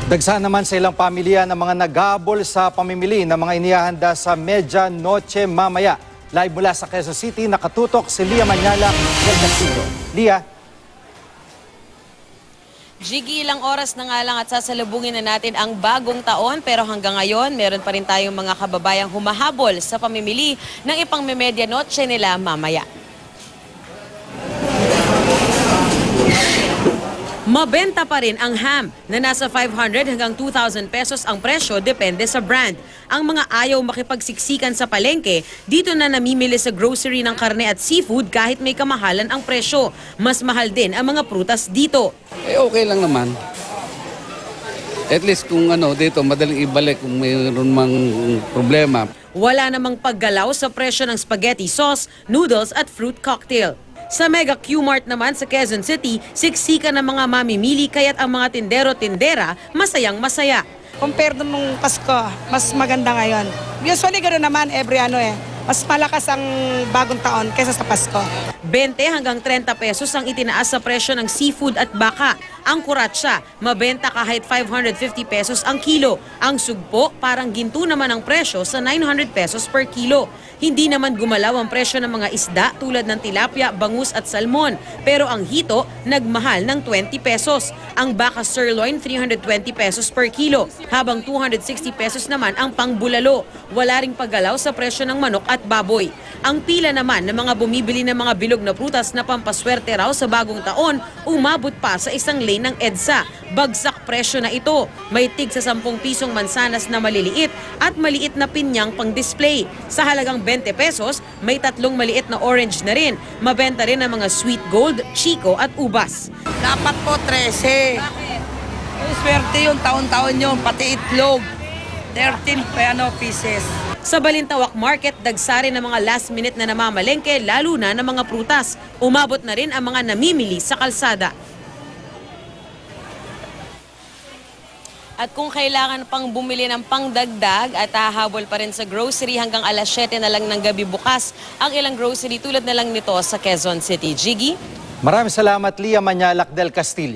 Dagsa naman sa ilang pamilya ng mga naghabol sa pamimili ng mga inihahanda sa Media Noche mamaya. Live mula sa Quezon City, nakatutok si Lia Manyala del Castillo. Lia? Jiggy, ilang oras na nga lang at sasalubungin na natin ang bagong taon, pero hanggang ngayon meron pa rin tayong mga kababayang humahabol sa pamimili ng ipang Media Noche nila mamaya. Mabenta pa rin ang ham na nasa 500 hanggang 2,000 pesos ang presyo, depende sa brand. Ang mga ayaw makipagsiksikan sa palengke, dito na namimili sa grocery ng karne at seafood kahit may kamahalan ang presyo. Mas mahal din ang mga prutas dito. Okay lang naman. At least kung dito madaling ibalik kung mayroon mang problema. Wala namang paggalaw sa presyo ng spaghetti sauce, noodles at fruit cocktail. Sa Mega Q-Mart naman sa Quezon City, siksika ng mga mamimili kaya't ang mga tindero-tindera masayang masaya. Compare nung Pasko, mas maganda ngayon. Usually gano'n naman every mas malakas ang bagong taon kaysa sa Pasko. 20 hanggang 30 pesos ang itinaas sa presyo ng seafood at baka. Ang kuratsa, mabenta kahit 550 pesos ang kilo. Ang sugpo, parang ginto naman ang presyo sa 900 pesos per kilo. Hindi naman gumalaw ang presyo ng mga isda tulad ng tilapia, bangus at salmon. Pero ang hito, nagmahal ng 20 pesos. Ang baka sirloin, 320 pesos per kilo. Habang 260 pesos naman ang pangbulalo. Wala ring paggalaw sa presyo ng manok at baboy. Ang pila naman ng mga bumibili ng mga bilog na prutas na pampaswerte raw sa bagong taon, umabot pa sa isang lane ng EDSA. Bagsak presyo na ito. May tig sa 10 pisong mansanas na maliliit at maliit na pinyang pang-display. Sa halagang 20 pesos, may 3 maliit na orange na rin. Mabenta rin ang mga sweet gold, chico at ubas. Dapat po 13. Swerte yun, taon-taon yun, pati itlog. 13 pieces. Sa Balintawak Market, dagsa rin ng mga last minute na namamalengke, lalo na ng mga prutas. Umabot na rin ang mga namimili sa kalsada. At kung kailangan pang bumili ng pangdagdag at hahabol pa rin sa grocery, hanggang alas 7 na lang ng gabi bukas ang ilang grocery tulad na lang nito sa Quezon City. Jiggy? Maraming salamat, Lia Manyala del Castillo.